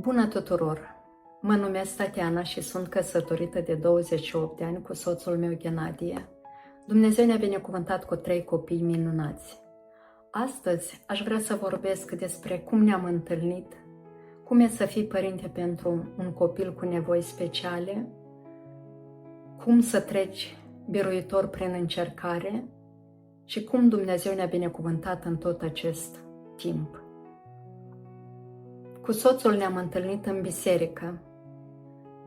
Bună tuturor! Mă numesc Tatiana și sunt căsătorită de 28 de ani cu soțul meu Ghenadie. Dumnezeu ne-a binecuvântat cu 3 copii minunați. Astăzi aș vrea să vorbesc despre cum ne-am întâlnit, cum e să fii părinte pentru un copil cu nevoi speciale, cum să treci biruitor prin încercare și cum Dumnezeu ne-a binecuvântat în tot acest timp. Cu soțul ne-am întâlnit în biserică.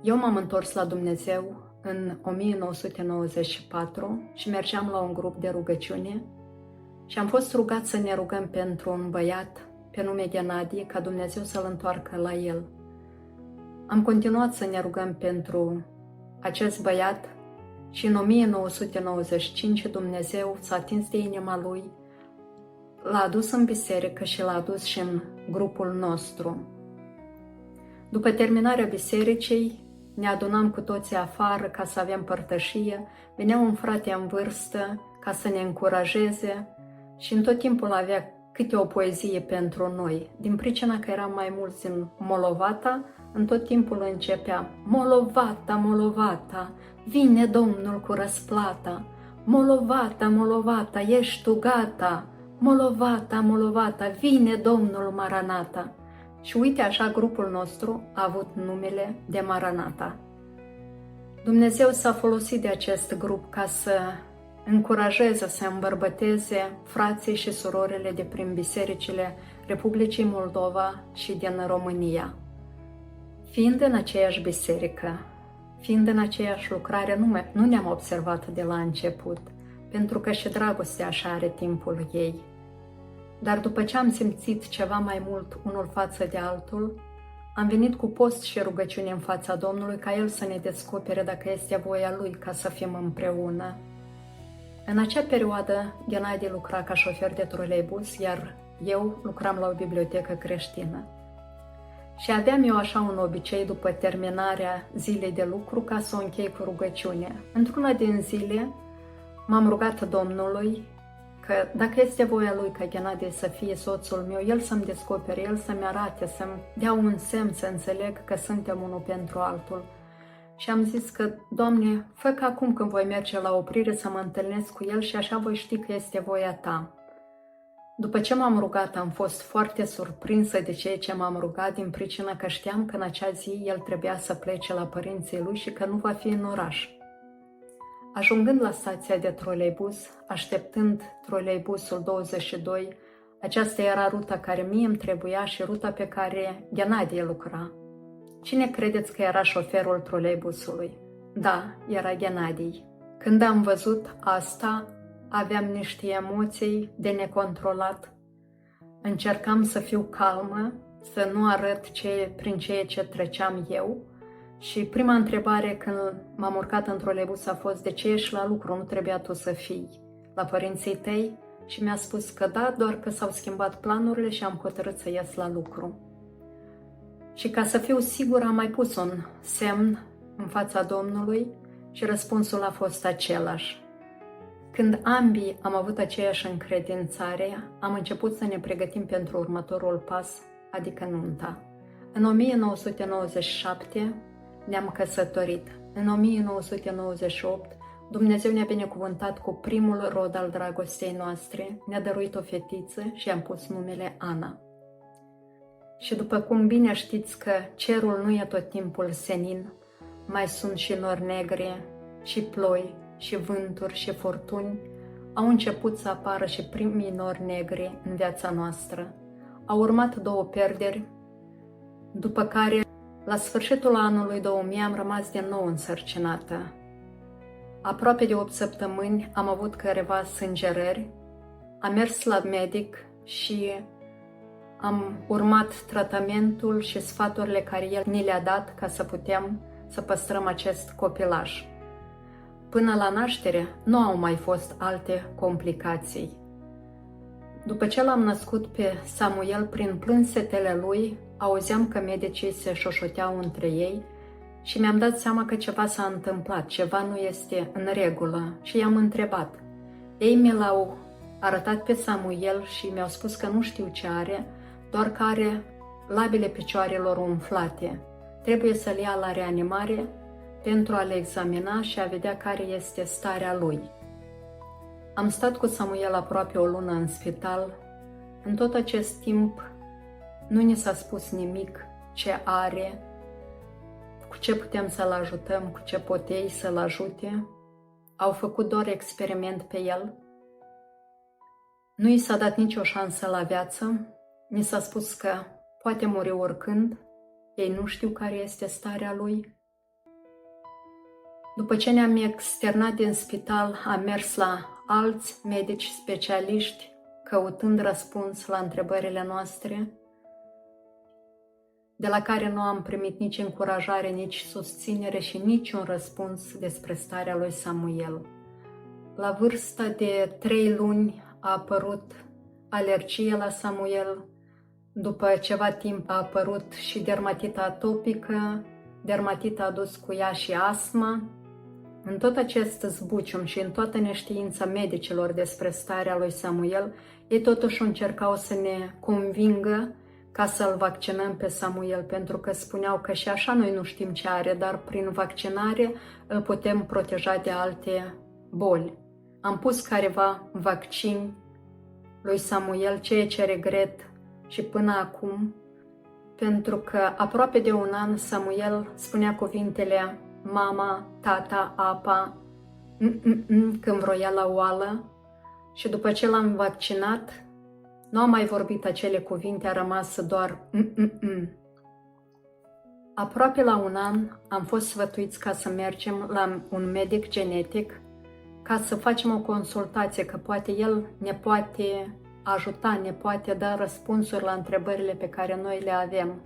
Eu m-am întors la Dumnezeu în 1994 și mergeam la un grup de rugăciune și am fost rugat să ne rugăm pentru un băiat pe nume Ghenadie, ca Dumnezeu să-l întoarcă la el. Am continuat să ne rugăm pentru acest băiat și în 1995 Dumnezeu s-a atins de inima lui, l-a adus în biserică și l-a adus și în grupul nostru. După terminarea bisericii, ne adunam cu toții afară ca să avem părtășie, venea un frate în vârstă ca să ne încurajeze și în tot timpul avea câte o poezie pentru noi. Din pricina că eram mai mulți în Molovata, în tot timpul începea: Molovata, Molovata, vine Domnul cu răsplata, Molovata, Molovata, ești tu gata, Molovata, Molovata, vine Domnul Maranata. Și uite așa, grupul nostru a avut numele de Maranata. Dumnezeu s-a folosit de acest grup ca să încurajeze, să îmbărbăteze frații și surorile de prin bisericile Republicii Moldova și din România. Fiind în aceeași biserică, fiind în aceeași lucrare, nu ne-am observat de la început, pentru că și dragostea așa are timpul ei. Dar după ce am simțit ceva mai mult unul față de altul, am venit cu post și rugăciune în fața Domnului ca El să ne descopere dacă este voia Lui ca să fim împreună. În acea perioadă, Ghenadie lucra ca șofer de troleibus, iar eu lucram la o bibliotecă creștină. Și aveam eu așa un obicei după terminarea zilei de lucru ca să o închei cu rugăciune. Într-una din zile m-am rugat Domnului că dacă este voia Lui ca Ghenadie să fie soțul meu, El să-mi descopere, El să-mi arate, să-mi dea un semn să înțeleg că suntem unul pentru altul. Și am zis că, Doamne, fă ca acum când voi merge la oprire să mă întâlnesc cu El și așa voi ști că este voia Ta. După ce m-am rugat, am fost foarte surprinsă de ceea ce m-am rugat, din pricina că știam că în acea zi El trebuia să plece la părinții Lui și că nu va fi în oraș. Ajungând la stația de troleibus, așteptând troleibusul 22, aceasta era ruta care mie îmi trebuia și ruta pe care Ghenadie lucra. Cine credeți că era șoferul troleibusului? Da, era Ghenadie. Când am văzut asta, aveam niște emoții de necontrolat. Încercam să fiu calmă, să nu arăt prin ceea ce treceam eu. Și prima întrebare când m-am urcat în troleibus a fost: de ce ești la lucru? Nu trebuia tu să fii la părinții tăi? Și mi-a spus că da, doar că s-au schimbat planurile și am hotărât să ies la lucru. Și ca să fiu sigur am mai pus un semn în fața Domnului și răspunsul a fost același. Când ambii am avut aceeași încredințare, am început să ne pregătim pentru următorul pas, adică nunta. În 1997 ne-am căsătorit. În 1998, Dumnezeu ne-a binecuvântat cu primul rod al dragostei noastre, ne-a dăruit o fetiță și i-am pus numele Ana. Și după cum bine știți că cerul nu e tot timpul senin, mai sunt și nori negre, și ploi, și vânturi, și furtuni, au început să apară și primii nori negri în viața noastră. Au urmat 2 pierderi, după care la sfârșitul anului 2000 am rămas din nou însărcinată. Aproape de 8 săptămâni am avut careva sângerări, am mers la medic și am urmat tratamentul și sfaturile care el ni le-a dat ca să putem să păstrăm acest copilaj. Până la naștere nu au mai fost alte complicații. După ce l-am născut pe Samuel, prin plânsetele lui, auzeam că medicii se șoșoteau între ei și mi-am dat seama că ceva s-a întâmplat, ceva nu este în regulă și i-am întrebat. Ei mi l-au arătat pe Samuel și mi-au spus că nu știu ce are, doar că are labile picioarelor umflate. Trebuie să-l ia la reanimare pentru a le examina și a vedea care este starea lui. Am stat cu Samuel aproape o lună în spital. În tot acest timp nu ni s-a spus nimic ce are, cu ce putem să-l ajutăm, cu ce pot ei să-l ajute. Au făcut doar experiment pe el. Nu i s-a dat nicio șansă la viață. Ni s-a spus că poate muri oricând. Ei nu știu care este starea lui. După ce ne-am externat din spital, am mers la alți medici specialiști, căutând răspuns la întrebările noastre, de la care nu am primit nici încurajare, nici susținere și niciun răspuns despre starea lui Samuel. La vârsta de 3 luni a apărut alergie la Samuel, după ceva timp a apărut și dermatita atopică, dermatita a dus cu ea și astma. În tot acest zbucium și în toată neștiința medicilor despre starea lui Samuel, ei totuși încercau să ne convingă ca să-l vaccinăm pe Samuel, pentru că spuneau că și așa noi nu știm ce are, dar prin vaccinare îl putem proteja de alte boli. Am pus careva vaccini lui Samuel, ceea ce regret și până acum, pentru că aproape de un an Samuel spunea cuvintele mama, tata, apa, când vroia la oală, și după ce l-am vaccinat, nu am mai vorbit acele cuvinte, a rămas doar Aproape la un an am fost sfătuiți ca să mergem la un medic genetic ca să facem o consultație, că poate el ne poate ajuta, ne poate da răspunsuri la întrebările pe care noi le avem.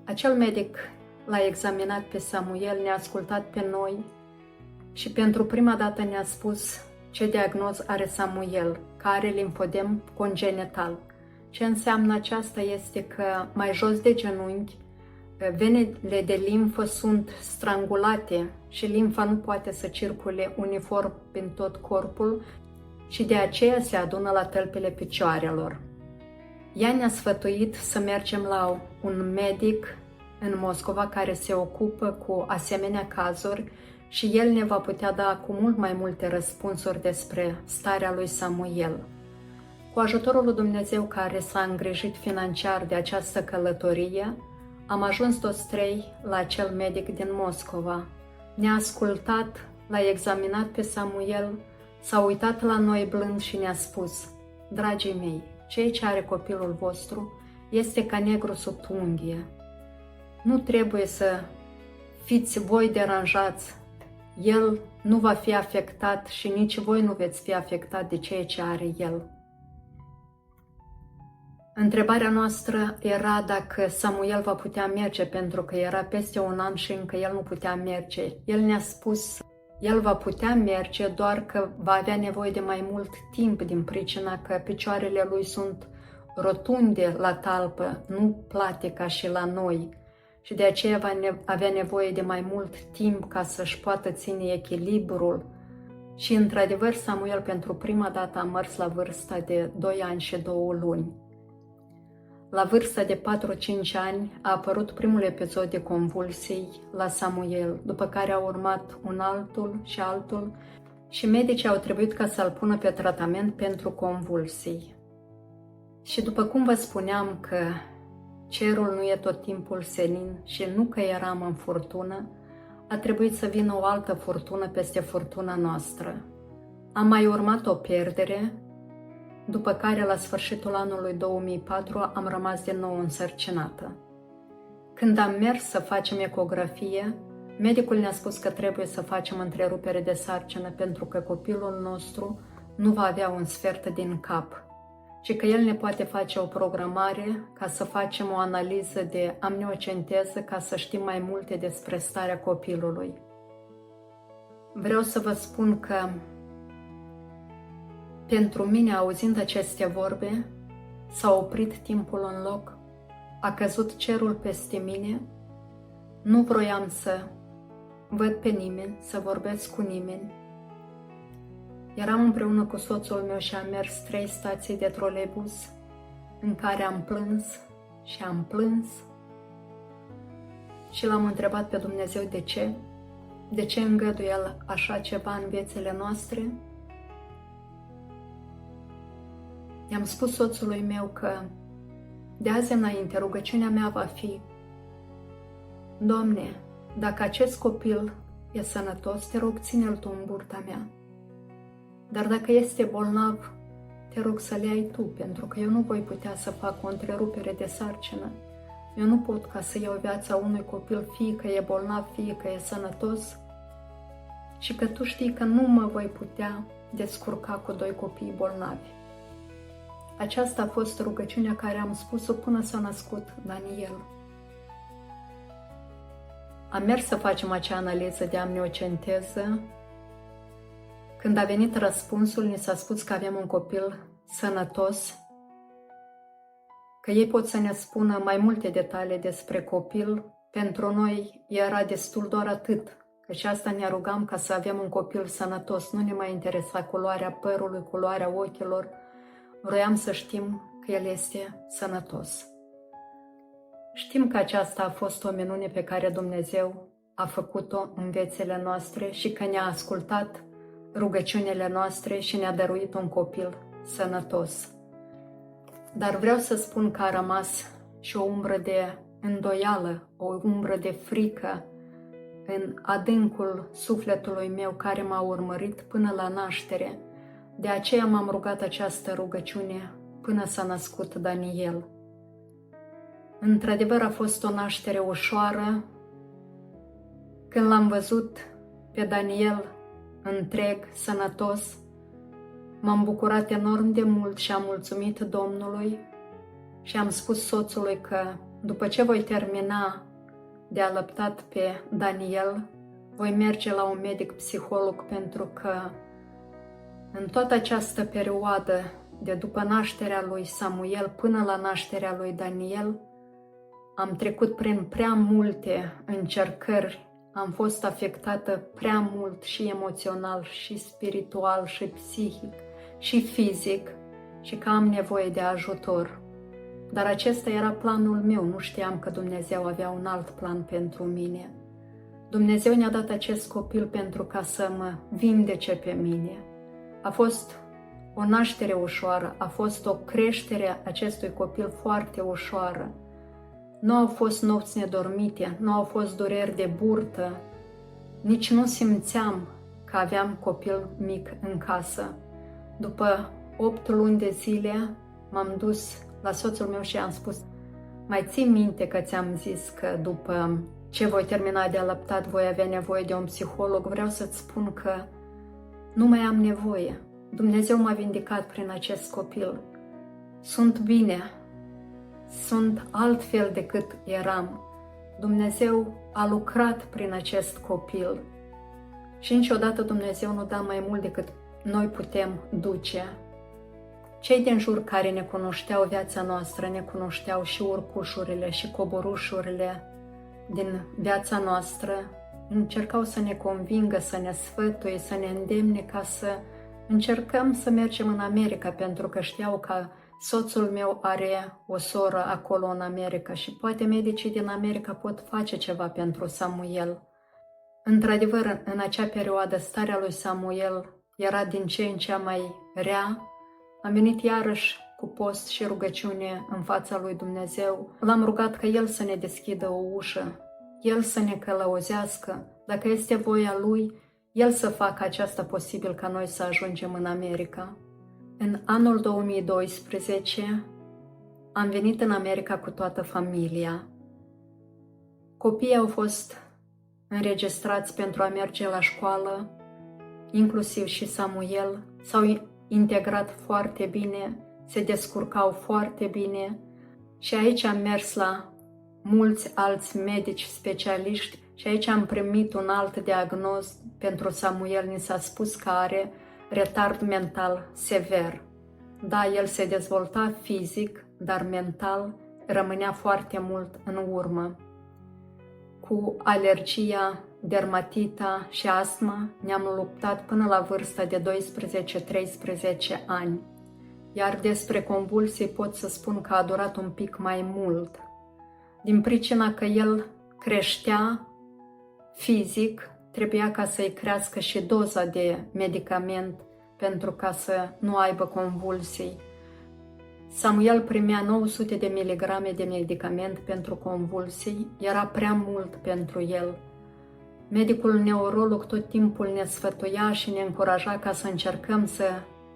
Acel medic l-a examinat pe Samuel, ne-a ascultat pe noi și pentru prima dată ne-a spus ce diagnoză are Samuel, că are limfodem congenital. Ce înseamnă aceasta este că mai jos de genunchi, venele de limfă sunt strangulate și limfa nu poate să circule uniform prin tot corpul și de aceea se adună la tălpile picioarelor. Ea ne-a sfătuit să mergem la un medic în Moscova care se ocupă cu asemenea cazuri și el ne va putea da cu mult mai multe răspunsuri despre starea lui Samuel. Cu ajutorul lui Dumnezeu care s-a îngrijit financiar de această călătorie, am ajuns toți trei la acel medic din Moscova. Ne-a ascultat, l-a examinat pe Samuel, s-a uitat la noi blând și ne-a spus: dragii mei, ceea ce are copilul vostru este ca negru sub unghie. Nu trebuie să fiți voi deranjați. El nu va fi afectat și nici voi nu veți fi afectat de ceea ce are el. Întrebarea noastră era dacă Samuel va putea merge, pentru că era peste un an și încă el nu putea merge. El ne-a spus el va putea merge, doar că va avea nevoie de mai mult timp din pricina că picioarele lui sunt rotunde la talpă, nu plate ca și la noi. Și de aceea va avea nevoie de mai mult timp ca să-și poată ține echilibrul. Și într-adevăr Samuel pentru prima dată a mers la vârsta de 2 ani și 2 luni. La vârsta de 4-5 ani a apărut primul episod de convulsii la Samuel, după care a urmat un altul și altul și medicii au trebuit ca să-l pună pe tratament pentru convulsii. Și după cum vă spuneam că cerul nu e tot timpul senin și nu că eram în furtună, a trebuit să vină o altă furtună peste furtuna noastră. A mai urmat o pierdere, după care la sfârșitul anului 2004 am rămas din nou însărcinată. Când am mers să facem ecografie, medicul ne-a spus că trebuie să facem întrerupere de sarcină pentru că copilul nostru nu va avea un sfert din cap și că el ne poate face o programare ca să facem o analiză de amniocenteză ca să știm mai multe despre starea copilului. Vreau să vă spun că pentru mine, auzind aceste vorbe, s-a oprit timpul în loc, a căzut cerul peste mine, nu vroiam să văd pe nimeni, să vorbesc cu nimeni. Eram împreună cu soțul meu și am mers 3 stații de troleibuz în care am plâns și am plâns și l-am întrebat pe Dumnezeu de ce. De ce îngăduie El așa ceva în viețile noastre? I-am spus soțului meu că de azi înainte rugăciunea mea va fi: Doamne, dacă acest copil e sănătos, te rog, ține-l Tu în burta mea. Dar dacă este bolnav, te rog să le ai Tu, pentru că eu nu voi putea să fac o întrerupere de sarcină. Eu nu pot ca să iau viața unui copil, fie că e bolnav, fie că e sănătos, și că Tu știi că nu mă voi putea descurca cu 2 copii bolnavi. Aceasta a fost rugăciunea care am spus-o până s-a născut Daniel. Am mers să facem acea analiză de amniocenteză. Când a venit răspunsul, ni s-a spus că avem un copil sănătos, că ei pot să ne spună mai multe detalii despre copil. Pentru noi era destul doar atât, că și asta ne rugam, ca să avem un copil sănătos. Nu ne mai interesa culoarea părului, culoarea ochilor. Vroiam să știm că el este sănătos. Știm că aceasta a fost o minune pe care Dumnezeu a făcut-o în viețile noastre și că ne-a ascultat rugăciunile noastre și ne-a dăruit un copil sănătos. Dar vreau să spun că a rămas și o umbră de îndoială, o umbră de frică în adâncul sufletului meu, care m-a urmărit până la naștere. De aceea m-am rugat această rugăciune până s-a născut Daniel. Într-adevăr a fost o naștere ușoară. Când l-am văzut pe Daniel întreg, sănătos, m-am bucurat enorm de mult și am mulțumit Domnului și am spus soțului că după ce voi termina de alăptat pe Daniel, voi merge la un medic psiholog, pentru că în toată această perioadă de după nașterea lui Samuel până la nașterea lui Daniel, am trecut prin prea multe încercări, am fost afectată prea mult și emoțional, și spiritual, și psihic, și fizic, și că am nevoie de ajutor. Dar acesta era planul meu, nu știam că Dumnezeu avea un alt plan pentru mine. Dumnezeu ne-a dat acest copil pentru ca să mă vindece pe mine. A fost o naștere ușoară, a fost o creștere a acestui copil foarte ușoară. Nu au fost nopți nedormite, nu au fost dureri de burtă, nici nu simțeam că aveam copil mic în casă. După 8 luni de zile m-am dus la soțul meu și am spus: mai ții minte că ți-am zis că după ce voi termina de alăptat voi avea nevoie de un psiholog? Vreau să-ți spun că nu mai am nevoie. Dumnezeu m-a vindecat prin acest copil. Sunt bine. Sunt altfel decât eram. Dumnezeu a lucrat prin acest copil și niciodată Dumnezeu nu dă mai mult decât noi putem duce. Cei din jur care ne cunoșteau viața noastră, ne cunoșteau și urcușurile și coborușurile din viața noastră, încercau să ne convingă, să ne sfătuie, să ne îndemne ca să încercăm să mergem în America, pentru că știau că soțul meu are o soră acolo în America și poate medicii din America pot face ceva pentru Samuel. Într-adevăr, în acea perioadă, starea lui Samuel era din ce în ce mai rea. Am venit iarăși cu post și rugăciune în fața lui Dumnezeu. L-am rugat ca El să ne deschidă o ușă, El să ne călăuzească. Dacă este voia Lui, El să facă aceasta posibil ca noi să ajungem în America. În anul 2012 am venit în America cu toată familia. Copiii au fost înregistrați pentru a merge la școală, inclusiv și Samuel. S-au integrat foarte bine, se descurcau foarte bine și aici am mers la mulți alți medici specialiști și aici am primit un alt diagnoz pentru Samuel. Ni s-a spus că are retard mental sever. Da, el se dezvolta fizic, dar mental rămânea foarte mult în urmă. Cu alergia, dermatita și astma ne-am luptat până la vârsta de 12-13 ani. iar despre convulsii pot să spun că a durat un pic mai mult, din pricina că el creștea fizic, trebuia ca să-i crească și doza de medicament pentru ca să nu aibă convulsii. Samuel primea 900 de miligrame de medicament pentru convulsii, era prea mult pentru el. Medicul neurolog tot timpul ne sfătuia și ne încuraja ca să încercăm să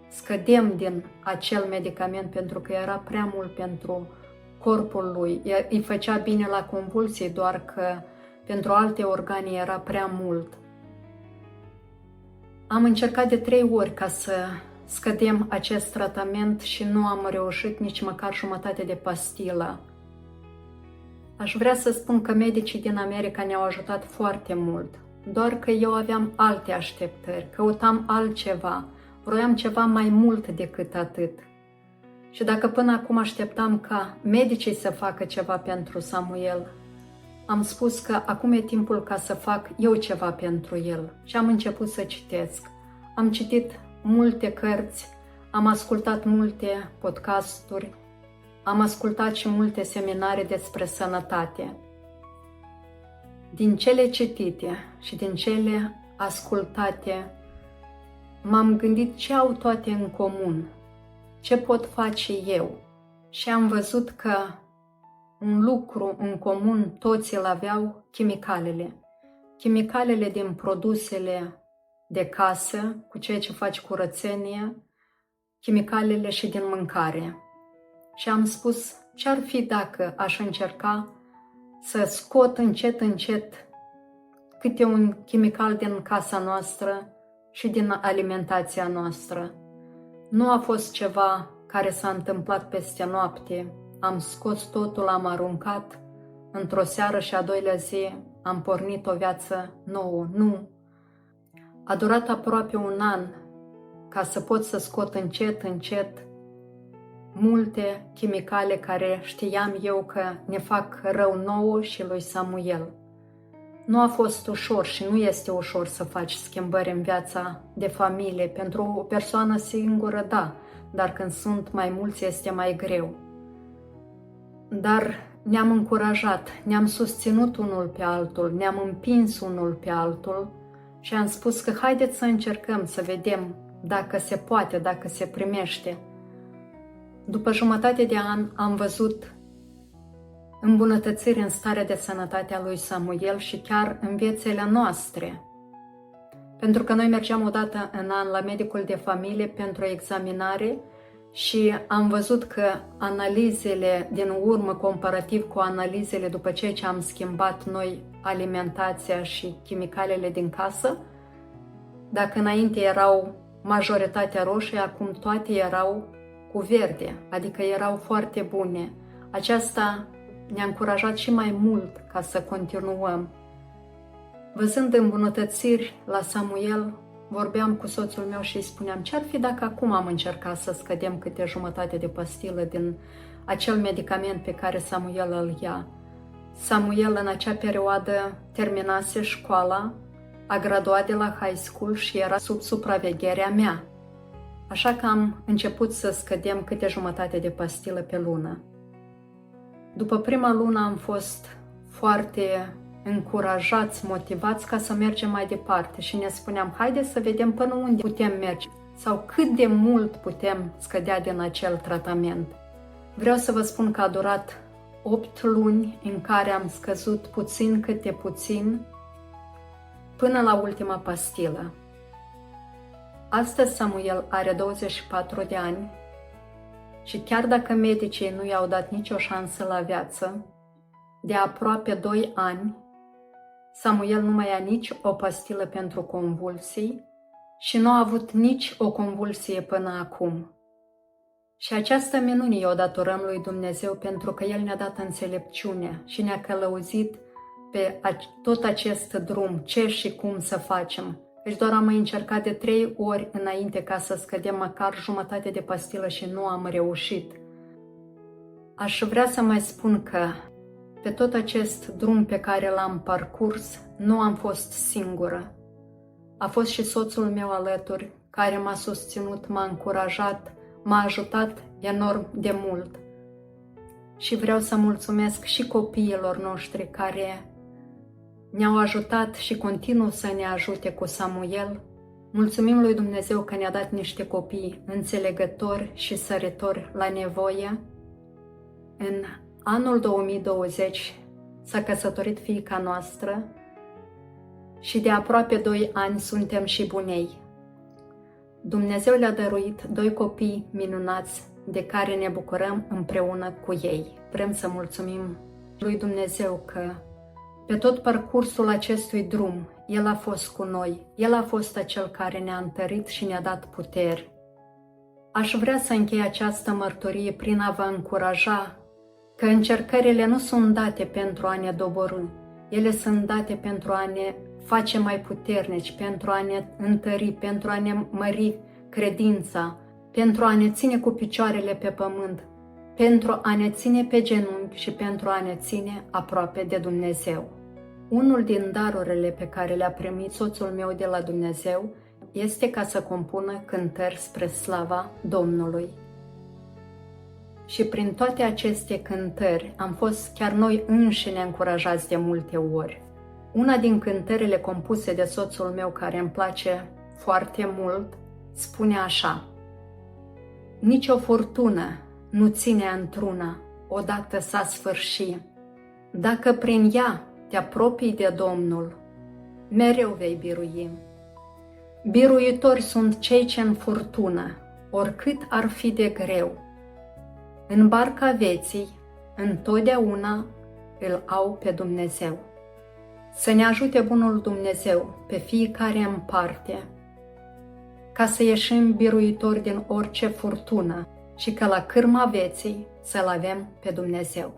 scădem din acel medicament pentru că era prea mult pentru corpul lui. Îi făcea bine la convulsii, doar că pentru alte organe era prea mult. Am încercat de 3 ori ca să scădem acest tratament și nu am reușit nici măcar jumătate de pastilă. Aș vrea să spun că medicii din America ne-au ajutat foarte mult, doar că eu aveam alte așteptări, căutam altceva, vroiam ceva mai mult decât atât. Și dacă până acum așteptam ca medicii să facă ceva pentru Samuel, am spus că acum e timpul ca să fac eu ceva pentru el și am început să citesc. Am citit multe cărți, am ascultat multe podcasturi, am ascultat și multe seminarii despre sănătate. Din cele citite și din cele ascultate, m-am gândit ce au toate în comun, ce pot face eu. Și am văzut că un lucru în comun toți îl aveau: chimicalele. Chimicalele din produsele de casă, cu ceea ce faci curățenie, chimicalele și din mâncare. Și am spus, ce-ar fi dacă aș încerca să scot încet, încet câte un chimical din casa noastră și din alimentația noastră. Nu a fost ceva care s-a întâmplat peste noapte. Am scos totul, am aruncat într-o seară și a doilea zi am pornit o viață nouă. Nu. A durat aproape un an ca să pot să scot încet, încet multe chimicale care știam eu că ne fac rău nouă și lui Samuel. Nu a fost ușor și nu este ușor să faci schimbări în viața de familie. Pentru o persoană singură, da, dar când sunt mai mulți este mai greu. Dar ne-am încurajat, ne-am susținut unul pe altul, ne-am împins unul pe altul și am spus că haideți să încercăm să vedem dacă se poate, dacă se primește. După jumătate de an am văzut îmbunătățiri în starea de sănătate a lui Samuel și chiar în viețile noastre. Pentru că noi mergeam odată în an la medicul de familie pentru examinare și am văzut că analizele din urmă, comparativ cu analizele după ce am schimbat noi alimentația și chimicalele din casă, dacă înainte erau majoritatea roșii, acum toate erau cu verde, adică erau foarte bune. Aceasta ne-a încurajat și mai mult ca să continuăm. Văzând îmbunătățiri la Samuel, vorbeam cu soțul meu și îi spuneam, ce-ar fi dacă acum am încercat să scădem câte jumătate de pastilă din acel medicament pe care Samuel îl ia. Samuel în acea perioadă terminase școala, a graduat de la high school și era sub supravegherea mea. Așa că am început să scădem câte jumătate de pastilă pe lună. După prima lună am fost foarte încurajați, motivați ca să mergem mai departe și ne spuneam, haide să vedem până unde putem merge sau cât de mult putem scădea din acel tratament. Vreau să vă spun că a durat 8 luni în care am scăzut puțin câte puțin până la ultima pastilă. Astăzi Samuel are 24 de ani și chiar dacă medicii nu i-au dat nicio șansă la viață, de aproape 2 ani, Samuel nu mai ia nici o pastilă pentru convulsii și nu a avut nici o convulsie până acum. Și această minune o datorăm lui Dumnezeu pentru că El ne-a dat înțelepciune și ne-a călăuzit pe tot acest drum, ce și cum să facem. Deci doar am mai încercat de 3 ori înainte ca să scădem măcar jumătate de pastilă și nu am reușit. Aș vrea să mai spun că pe tot acest drum pe care l-am parcurs, nu am fost singură. A fost și soțul meu alături, care m-a susținut, m-a încurajat, m-a ajutat enorm de mult. Și vreau să mulțumesc și copiilor noștri care ne-au ajutat și continuă să ne ajute cu Samuel. Mulțumim lui Dumnezeu că ne-a dat niște copii înțelegători și săritori la nevoie. În anul 2020 s-a căsătorit fiica noastră și de aproape 2 ani suntem și bunei. Dumnezeu le-a dăruit 2 copii minunați de care ne bucurăm împreună cu ei. Vrem să mulțumim lui Dumnezeu că pe tot parcursul acestui drum El a fost cu noi, El a fost acel care ne-a întărit și ne-a dat puteri. Aș vrea să închei această mărturie prin a vă încuraja că încercările nu sunt date pentru a ne doborî, ele sunt date pentru a ne face mai puternici, pentru a ne întări, pentru a ne mări credința, pentru a ne ține cu picioarele pe pământ, pentru a ne ține pe genunchi și pentru a ne ține aproape de Dumnezeu. Unul din darurile pe care le-a primit soțul meu de la Dumnezeu este ca să compună cântări spre slava Domnului. Și prin toate aceste cântări am fost chiar noi înșine încurajați de multe ori. Una din cântările compuse de soțul meu, care îmi place foarte mult, spune așa: nici o furtună nu ține într-una, odată s-a sfârșit. Dacă prin ea te apropii de Domnul, mereu vei birui. Biruitori sunt cei ce în furtună, oricât ar fi de greu, în barca vieții, întotdeauna îl au pe Dumnezeu. Să ne ajute bunul Dumnezeu pe fiecare în parte, ca să ieșim biruitori din orice furtună și că la cârma vieții să-L avem pe Dumnezeu.